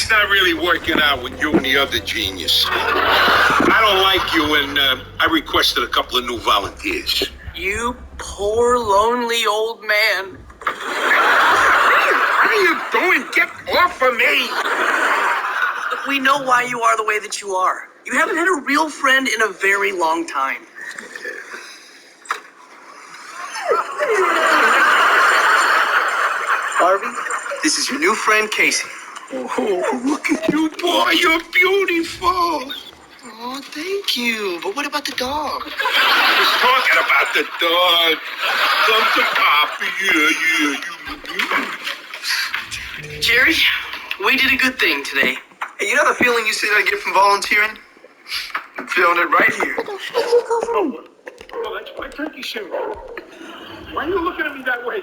It's not really working out with you and the other genius. I don't like you, and I requested a couple of new volunteers. You poor, lonely old man. How you doing? Get off of me! We know why you are the way that you are. You haven't had a real friend in a very long time. Harvey, this is your new friend, Casey. Oh, look at you, boy. You're beautiful. Oh, thank you. But what about the dog? I was talking about the dog. Come to Papa. Yeah. Jerry, we did a good thing today. Hey, you know the feeling you said I get from volunteering? I'm feeling it right here. Oh, that's my turkey shoot. Why are you looking at me that way?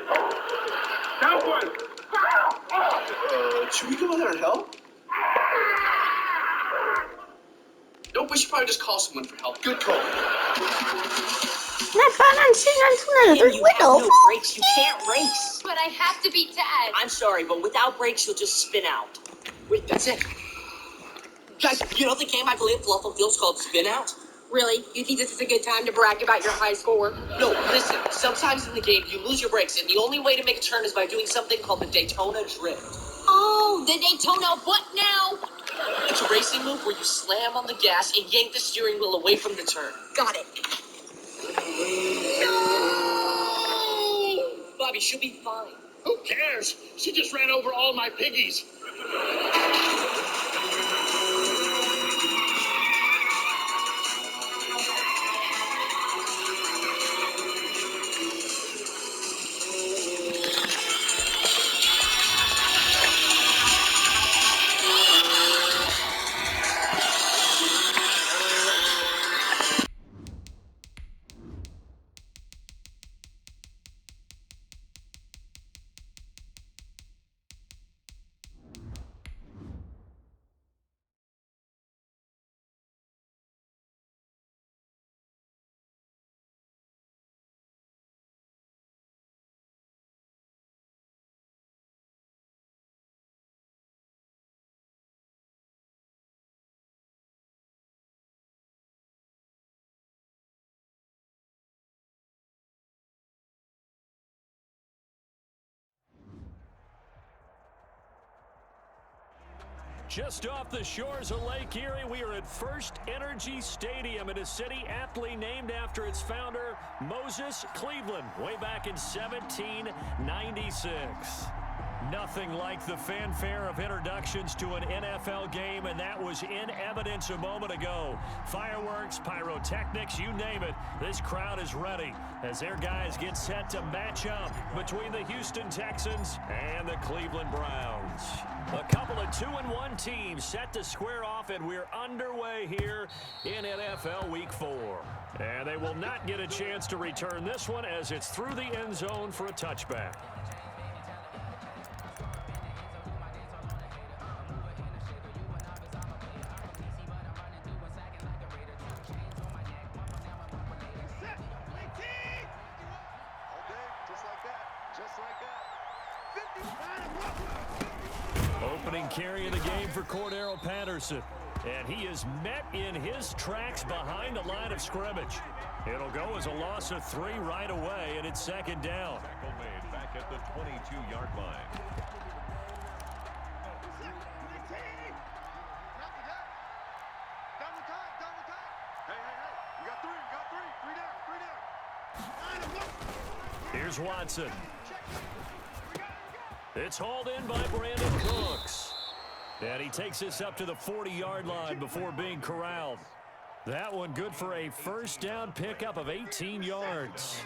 Cowboy! Should we go in there and help? Nope, we should probably just call someone for help. Good call. You have no brakes, you can't race. But I have to beat Dad. I'm sorry, but without brakes, you'll just spin out. Wait, that's it. Guys, you know the game I play at Fluffle Field's called Spin Out? Really? You think this is a good time to brag about your high score? No, listen. Sometimes in the game, you lose your brakes, and the only way to make a turn is by doing something called the Daytona Drift. Oh, the Daytona what now? It's a racing move where you slam on the gas and yank the steering wheel away from the turn. Got it. No! Bobby, she'll be fine. Who cares? She just ran over all my piggies. Just off the shores of Lake Erie, we are at First Energy Stadium in a city aptly named after its founder, Moses Cleveland, way back in 1796. Nothing like the fanfare of introductions to an NFL game, and that was in evidence a moment ago. Fireworks, pyrotechnics, you name it. This crowd is ready as their guys get set to match up between the Houston Texans and the Cleveland Browns. A couple of 2-1 teams set to square off, and we're underway here in NFL Week 4. And they will not get a chance to return this one as it's through the end zone for a touchback. Opening carry of the game for Cordero Patterson. And he is met in his tracks behind the line of scrimmage. It'll go as a loss of 3 right away, and it's second down. Tackle made back at the 22-yard line. Here's Watson. It's hauled in by Brandon Cooks. And he takes this up to the 40-yard line before being corralled. That one good for a first down pickup of 18 yards.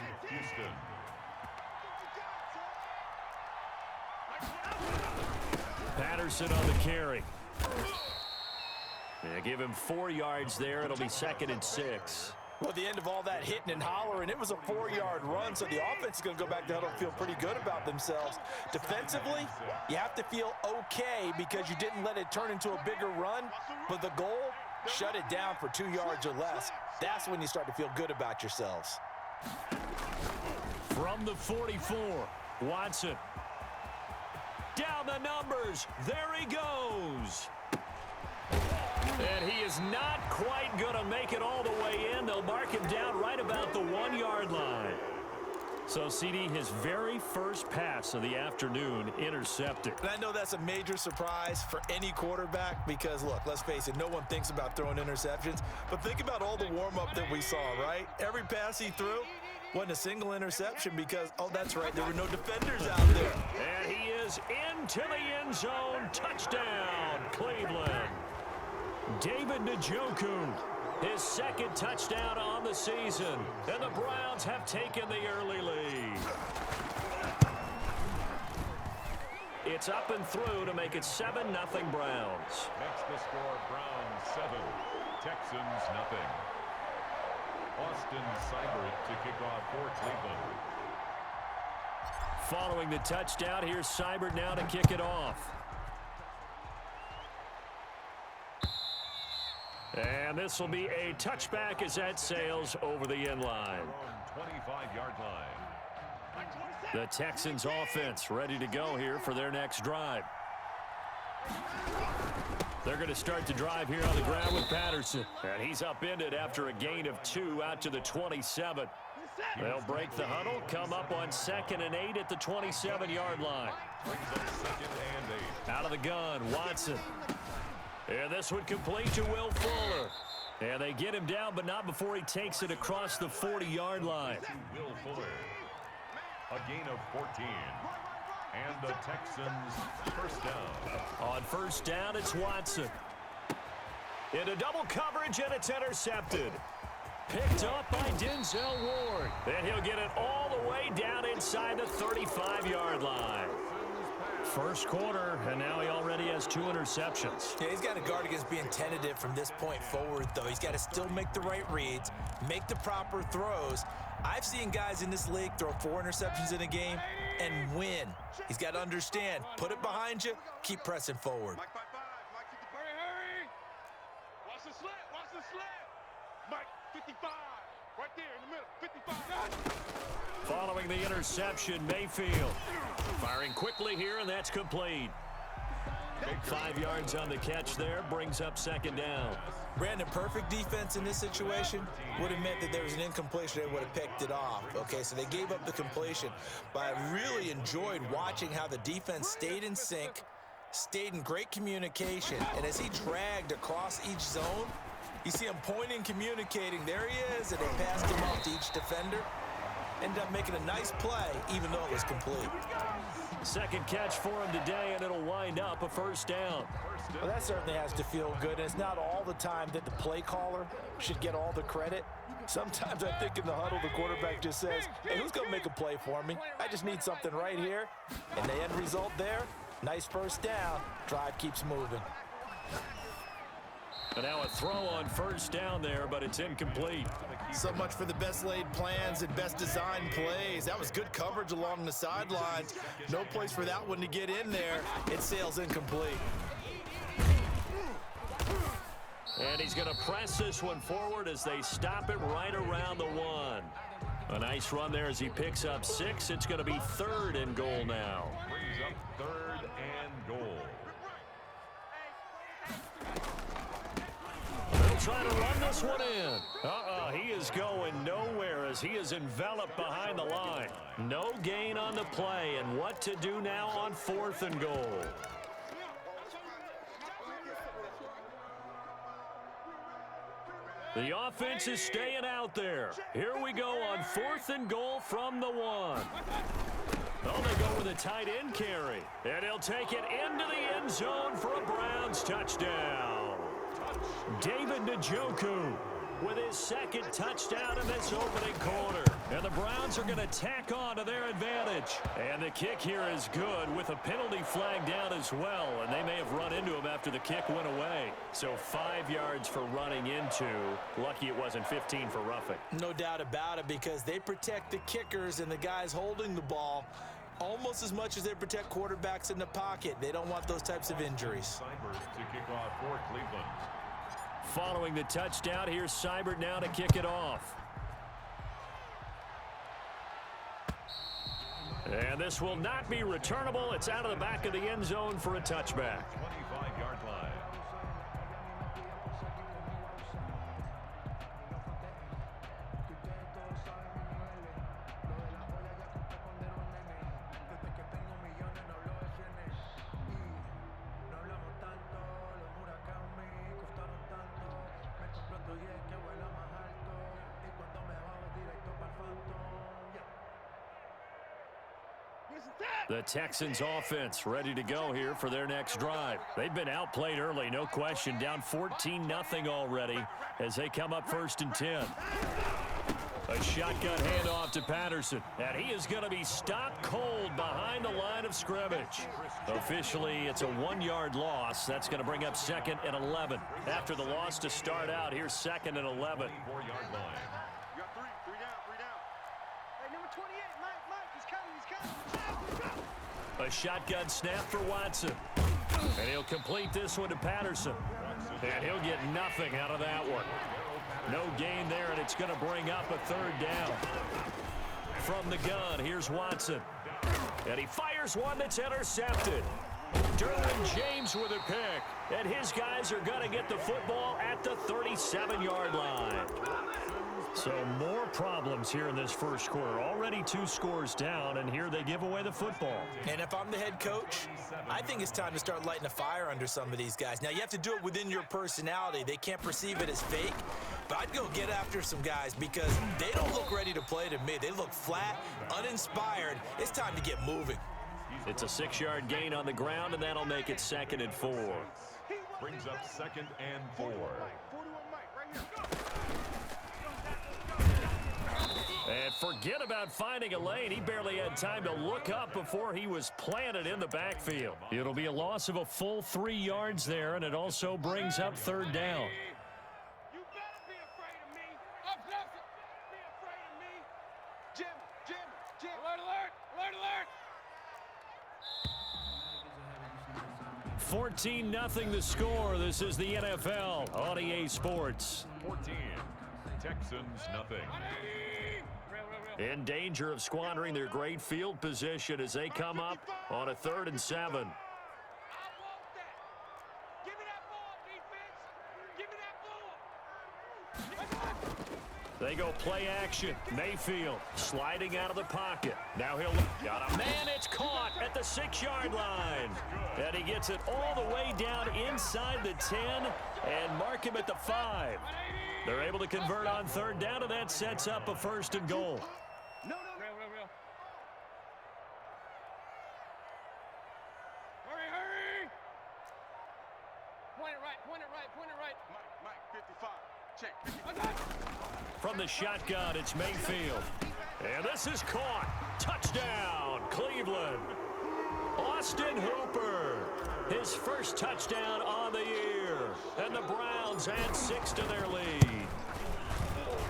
Patterson on the carry. They give him 4 yards there. It'll be 2nd and 6. Well, at the end of all that hitting and hollering, it was a 4-yard run, so the offense is going to go back to huddle and feel pretty good about themselves. Defensively, you have to feel okay because you didn't let it turn into a bigger run, but the goal, shut it down for 2 yards or less. That's when you start to feel good about yourselves. From the 44, Watson. Down the numbers. There he goes. And he is not quite going to make it all the way in. They'll mark him down right about the 1-yard line. So, CD, his very first pass of the afternoon intercepted. And I know that's a major surprise for any quarterback because, look, let's face it, no one thinks about throwing interceptions. But think about all the warm-up that we saw, right? Every pass he threw wasn't a single interception because, oh, that's right, there were no defenders out there. And he is into the end zone. Touchdown, Cleveland. David Njoku, his second touchdown on the season. And the Browns have taken the early lead. It's up and through to make it 7-0 Browns. Makes the score Browns 7, Texans nothing. Austin Seibert to kick off for Cleveland. Following the touchdown, here's Seibert now to kick it off. And this will be a touchback as that sails over the end line. 25-yard line. The Texans offense ready to go here for their next drive. They're going to start the drive here on the ground with Patterson. And he's upended after a gain of 2 out to the 27. They'll break the huddle, come up on 2nd and 8 at the 27-yard line. Out of the gun, Watson. And this would complete to Will Fuller. And they get him down, but not before he takes it across the 40-yard line. Will Fuller. A gain of 14. And the Texans first down. On first down, it's Watson. Into double coverage, and it's intercepted. Picked up by Denzel Ward. And he'll get it all the way down inside the 35-yard line. First quarter, and now he already has 2 interceptions. Yeah, he's got to guard against being tentative from this point forward, though. He's got to still make the right reads, make the proper throws. I've seen guys in this league throw 4 interceptions in a game and win. He's got to understand, put it behind you, keep pressing forward. Mike 5-5. Mike 55. Hurry! Watch the slant. Watch the slant. Mike 55. Right there in the middle. 55. Following the interception, Mayfield firing quickly here, and that's complete. 5 yards on the catch there, brings up 2nd down. Brandon, perfect defense in this situation would have meant that there was an incompletion. They would have picked it off. Okay, so they gave up the completion. But I really enjoyed watching how the defense stayed in sync, stayed in great communication. And as he dragged across each zone, you see him pointing, communicating. There he is, and they passed him off to each defender. Ended up making a nice play, even though it was complete. Second catch for him today, and it'll wind up a first down. Well, that certainly has to feel good. And it's not all the time that the play caller should get all the credit. Sometimes I think in the huddle, the quarterback just says, hey, who's going to make a play for me? I just need something right here. And the end result there, nice first down. Drive keeps moving. And now a throw on first down there, but it's incomplete. So much for the best laid plans and best designed plays. That was good coverage along the sidelines. No place for that one to get in there. It sails incomplete. And he's going to press this one forward as they stop it right around the 1. A nice run there as he picks up 6. It's going to be 3rd and goal now. Brings up 3rd and goal. They'll try to run this one in. He is going nowhere as he is enveloped behind the line. No gain on the play, and what to do now on 4th and goal. The offense is staying out there. Here we go on 4th and goal from the 1. Oh, they go with a tight end carry. And he'll take it into the end zone for a Browns touchdown. David Njoku with his 2nd touchdown in this opening quarter. And the Browns are going to tack on to their advantage. And the kick here is good with a penalty flag down as well. And they may have run into him after the kick went away. So 5 yards for running into. Lucky it wasn't 15 for roughing. No doubt about it, because they protect the kickers and the guys holding the ball almost as much as they protect quarterbacks in the pocket. They don't want those types of injuries. Seibert to kick off for Cleveland. Following the touchdown, here's Seibert now to kick it off. And this will not be returnable. It's out of the back of the end zone for a touchback. 25-yard line. The Texans offense ready to go here for their next drive. They've been outplayed early, no question. Down 14-0 already as they come up 1st and 10. A shotgun handoff to Patterson. And he is going to be stopped cold behind the line of scrimmage. Officially, it's a 1-yard loss. That's going to bring up 2nd and 11. After the loss to start out, here's 2nd and 11. 4-yard line. You got three down. Hey, number 28, Mike, he's coming. A shotgun snap for Watson. And he'll complete this one to Patterson. And he'll get nothing out of that one. No gain there, and it's going to bring up a 3rd down. From the gun, here's Watson. And he fires one that's intercepted. Derwin James with a pick. And his guys are going to get the football at the 37-yard line. So more problems here in this first quarter. Already 2 scores down, and here they give away the football. And if I'm the head coach, I think it's time to start lighting a fire under some of these guys. Now, you have to do it within your personality. They can't perceive it as fake. But I'd go get after some guys because they don't look ready to play to me. They look flat, uninspired. It's time to get moving. It's a 6-yard gain on the ground, and that'll make it 2nd and 4. Brings up 2nd and 4. 41 Mike, right here. Go. And forget about finding a lane. He barely had time to look up before he was planted in the backfield. It'll be a loss of a full 3 yards there, and it also brings up 3rd down. You better be afraid of me. I'm nothing. Be afraid of me. Jim. Alert. 14-0 the score. This is the NFL on EA Sports. 14. Texans nothing. In danger of squandering their great field position as they come up on a 3rd and 7. I want that. Give me that ball, defense. Give me that ball. They go play action. Mayfield sliding out of the pocket. Now he'll got a man. It's caught at the 6-yard line. And he gets it all the way down inside the 10 and mark him at the 5. They're able to convert on 3rd down, and that sets up a 1st and goal. No. Hurry. Point it right. Mike, 55. Check. From the shotgun, it's Mayfield. And this is caught. Touchdown, Cleveland. Austin Hooper, his first touchdown on the year. And the Browns add 6 to their lead.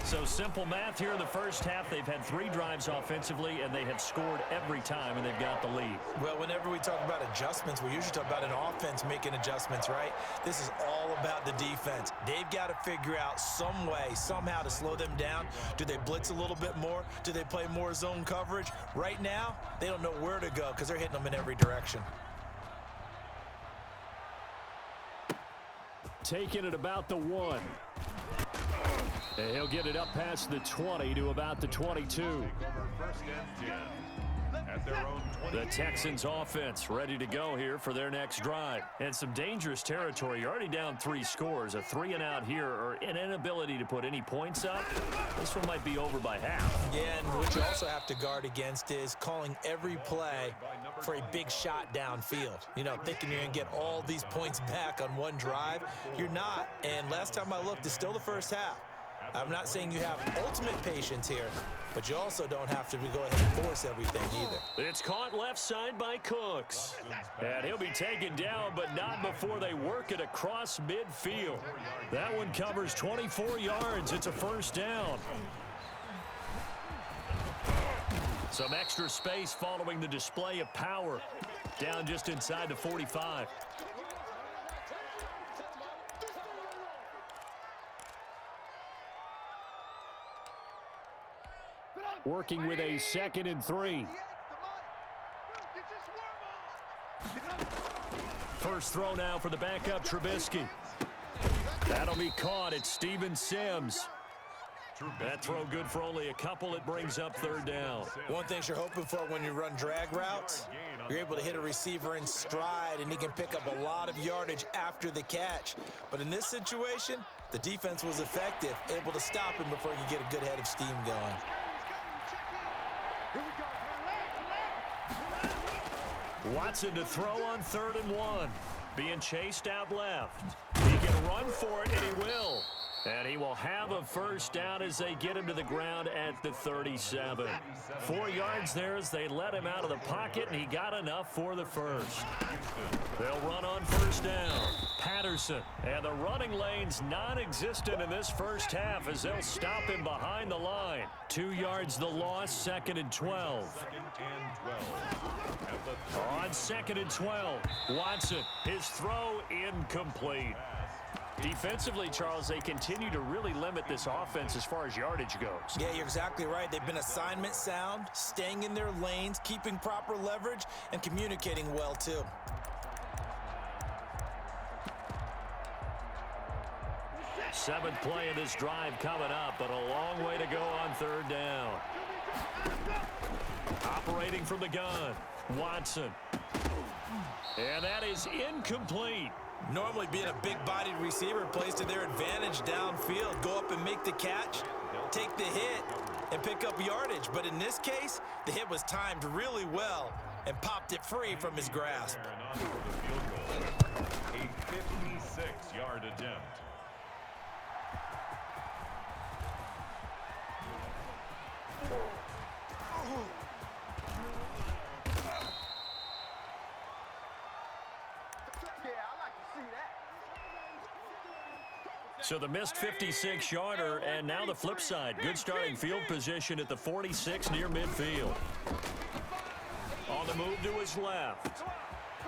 So simple math here in the first half. They've had 3 drives offensively, and they have scored every time, and they've got the lead. Well, whenever we talk about adjustments, we usually talk about an offense making adjustments, right? This is all about the defense. They've got to figure out some way, somehow to slow them down. Do they blitz a little bit more? Do they play more zone coverage? Right now, they don't know where to go because they're hitting them in every direction. Taking it about the 1. And he'll get it up past the 20 to about the 22. 1st and 10. At their own 20. The Texans offense ready to go here for their next drive. And some dangerous territory. You're already down 3 scores. A 3-and-out here, or an inability to put any points up. This one might be over by half. Yeah, and what you also have to guard against is calling every play for a big shot downfield. You know, thinking you're going to get all these points back on one drive. You're not. And last time I looked, it's still the first half. I'm not saying you have ultimate patience here, but you also don't have to go ahead and force everything either. It's caught left side by Cooks. And he'll be taken down, but not before they work it across midfield. That one covers 24 yards. It's a 1st down. Some extra space following the display of power. Down just inside the 45. Working with a 2nd and 3. First throw now for the backup Trubisky. That'll be caught at Steven Sims. That throw good for only a couple. It brings up third down. One thing you're hoping for when you run drag routes, you're able to hit a receiver in stride, and he can pick up a lot of yardage after the catch. But in this situation, the defense was effective, able to stop him before he could get a good head of steam going. Watson to throw on 3rd and 1. Being chased out left. He can run for it, and he will. And he will have a first down as they get him to the ground at the 37. 4 yards there as they let him out of the pocket, and he got enough for the first. They'll run on first down. Patterson. And the running lane's non-existent in this first half as they'll stop him behind the line. 2 yards the loss, 2nd and 12. On 2nd and 12, Watson. His throw incomplete. Defensively, Charles, they continue to really limit this offense as far as yardage goes. Yeah, you're exactly right. They've been assignment sound, staying in their lanes, keeping proper leverage, and communicating well, too. Seventh play of this drive coming up, but a long way to go on 3rd down. Operating from the gun, Watson. And that is incomplete. Normally being a big-bodied receiver plays to their advantage downfield. Go up and make the catch, take the hit, and pick up yardage. But in this case, the hit was timed really well and popped it free from his grasp. A 56-yard attempt. So the missed 56-yarder, and now the flip side. Good starting field position at the 46 near midfield. On the move to his left.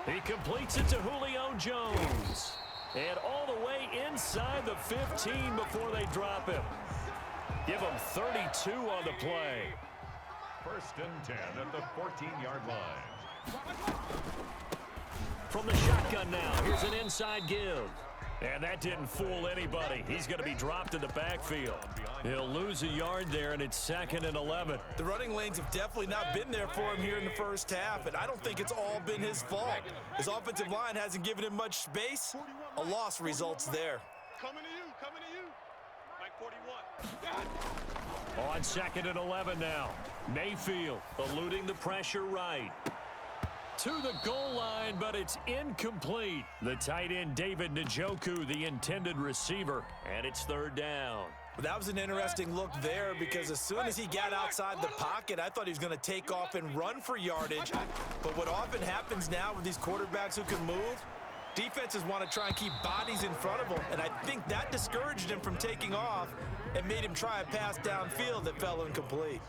He completes it to Julio Jones. And all the way inside the 15 before they drop him. Give him 32 on the play. 1st and 10 at the 14-yard line. From the shotgun now, here's an inside give. And that didn't fool anybody. He's going to be dropped in the backfield. He'll lose a yard there, and it's 2nd and 11. The running lanes have definitely not been there for him here in the first half, and I don't think it's all been his fault. His offensive line hasn't given him much space. A loss results there. Coming to you. Mike 41. On 2nd and 11 now. Mayfield eluding the pressure right. To the goal line, but it's incomplete. The tight end, David Njoku, the intended receiver, and it's 3rd down. That was an interesting look there because as soon as he got outside the pocket, I thought he was going to take off and run for yardage. But what often happens now with these quarterbacks who can move, defenses want to try and keep bodies in front of them, and I think that discouraged him from taking off and made him try a pass downfield that fell incomplete.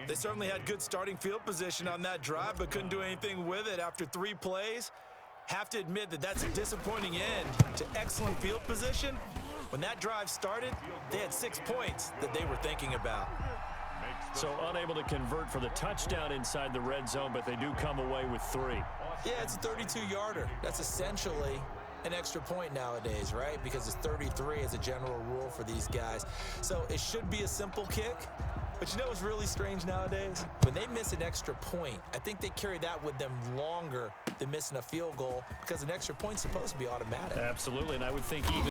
They certainly had good starting field position on that drive, but couldn't do anything with it after 3 plays. Have to admit that that's a disappointing end to excellent field position. When that drive started, they had 6 points that they were thinking about. So unable to convert for the touchdown inside the red zone, but they do come away with 3. Yeah, it's a 32-yarder. That's essentially an extra point nowadays, right? Because it's 33 as a general rule for these guys. So it should be a simple kick. But you know what's really strange nowadays? When they miss an extra point, I think they carry that with them longer than missing a field goal because an extra point's supposed to be automatic. Absolutely, and I would think even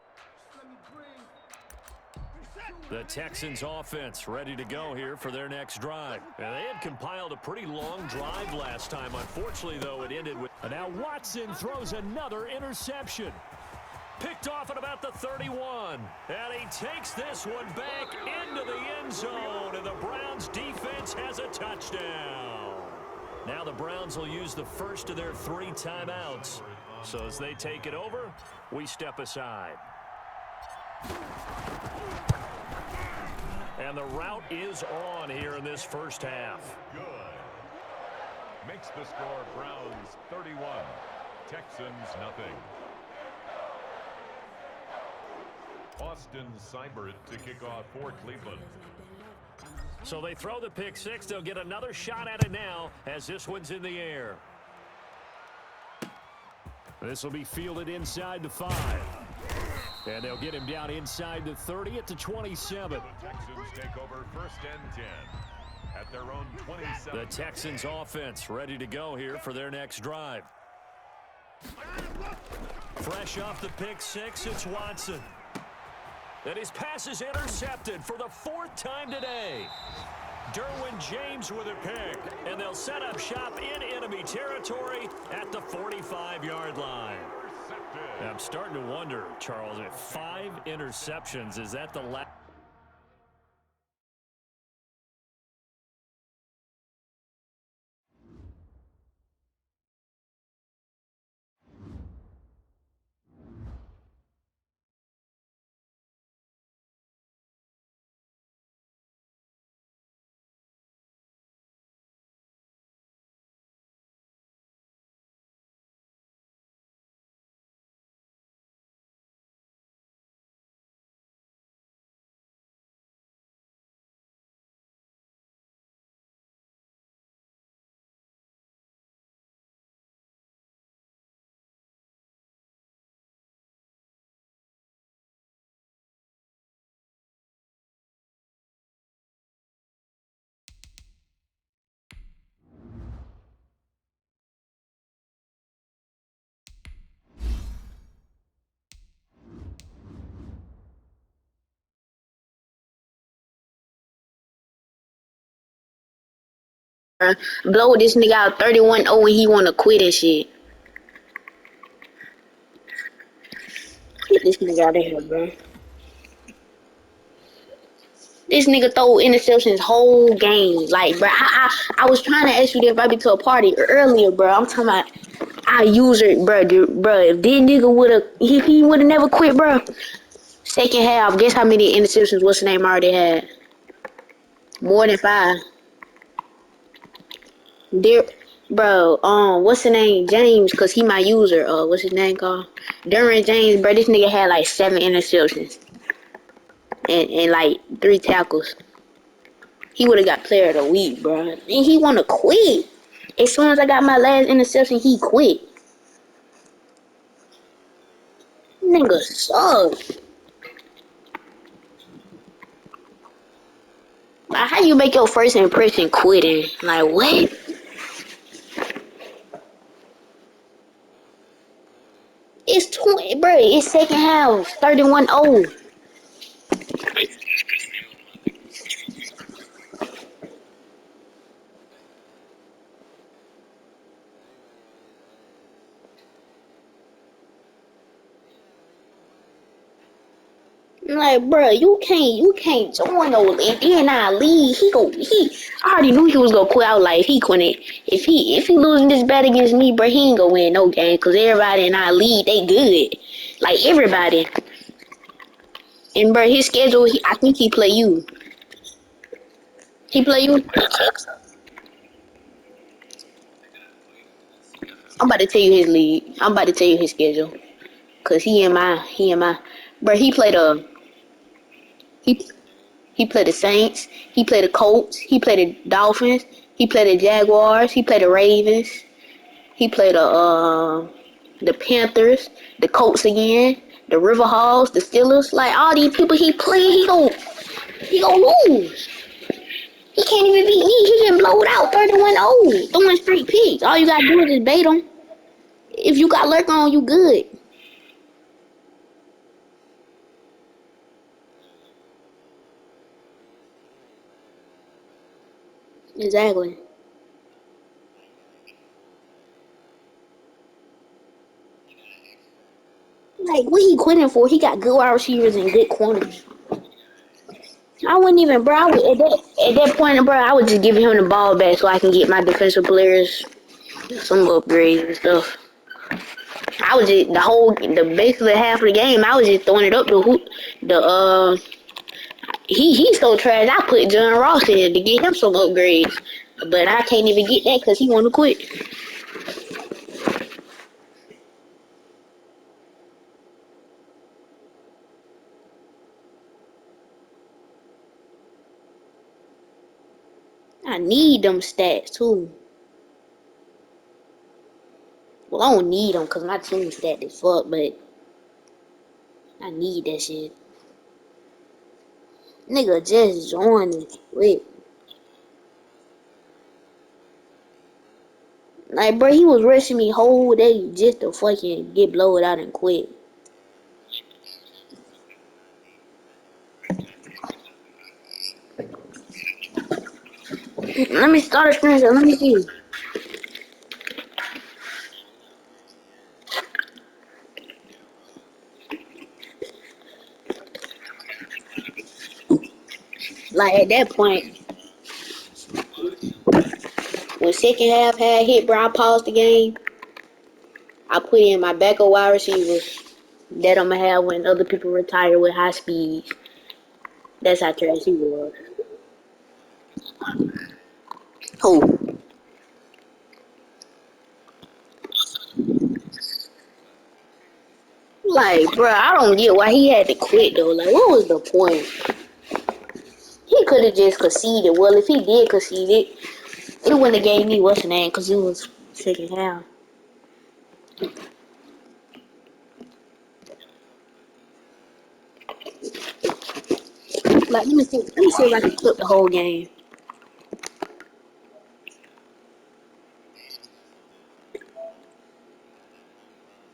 the Texans offense ready to go here for their next drive. And they had compiled a pretty long drive last time. Unfortunately, though, it ended with... And now Watson throws another interception. Picked off at about the 31. And he takes this one back into the end zone. And the Browns defense has a touchdown. Now the Browns will use the first of their 3 timeouts. So as they take it over, we step aside. And the route is on here in this first half. Good. Makes the score Browns 31, Texans nothing. Austin Seibert to kick off for Cleveland. So they throw the pick 6. They'll get another shot at it now as this one's in the air. This will be fielded inside the 5. And they'll get him down inside the 30 at the 27. The Texans take over 1st and 10 at their own 27. The Texans offense ready to go here for their next drive. Fresh off the pick 6, it's Watson. And his pass is intercepted for the 4th time today. Derwin James with a pick, and they'll set up shop in enemy territory at the 45-yard line. I'm starting to wonder, Charles, if 5 interceptions, is that the last? Blow this nigga out 31-0 and he wanna quit and shit. Get this nigga out of here, bro. This nigga throw interceptions whole game. Like, bro, I was trying to ask you to invite me to a party earlier, bro. I'm talking about I use it, bro. Bro, if this nigga would've, he would've never quit, bro. Second half, guess how many interceptions what's the name already had? More than 5. There, bro, what's the name? James, cause he my user. What's his name called? Derwin James, bro. This nigga had like 7 interceptions and like 3 tackles. He would have got player of the week, bro. And he wanna quit. As soon as I got my last interception, he quit. Nigga sucks. Like, how you make your first impression quitting? Like, what? It's 20, bro. It's second half, 31-0. Like, bro, you can't join those. And then I leave. I already knew he was gonna quit out. Like, if he losing this bet against me, bro, he ain't gonna win no game. Cause everybody in our league, they good. Like, everybody. And bro, his schedule, I think he play you. He play you. I'm about to tell you his league. I'm about to tell you his schedule. Cause he in my, bro, he He played the Saints. He played the Colts. He played the Dolphins. He played the Jaguars. He played the Ravens. He played the Panthers, the Colts again, the Riverhawks, the Steelers. Like, all these people he playing, he gon' lose. He can't even beat me. He getting blowed out 31-0, throwing straight picks. All you gotta do is just bait him. If you got lurk on, you good. Exactly. Like, what he quitting for? He got good wide receivers and good corners. I wouldn't even, bro. At that point, bro, I was just giving him the ball back so I can get my defensive players some upgrades and stuff. I was just basically half of the game. I was just throwing it up to he's so trash. I put John Ross in to get him some upgrades, but I can't even get that because he want to quit. I need them stats too. Well, I don't need them because my team's stacked as fuck, but I need that shit. Nigga just joined it. Wait. Like, bro, he was rushing me whole day just to fucking get blowed out and quit. Let me start a screenshot. Let me see. Like, at that point, when second half had hit, bro, I paused the game. I put in my backup wide receivers that I'm gonna have when other people retire with high speeds. That's how trash he was. Who? Like, bro, I don't get why he had to quit though. Like, what was the point? He could have just conceded. Well, if he did concede it wouldn't have gave me what's the name because it was second half. Like, let me see if I can clip the whole game.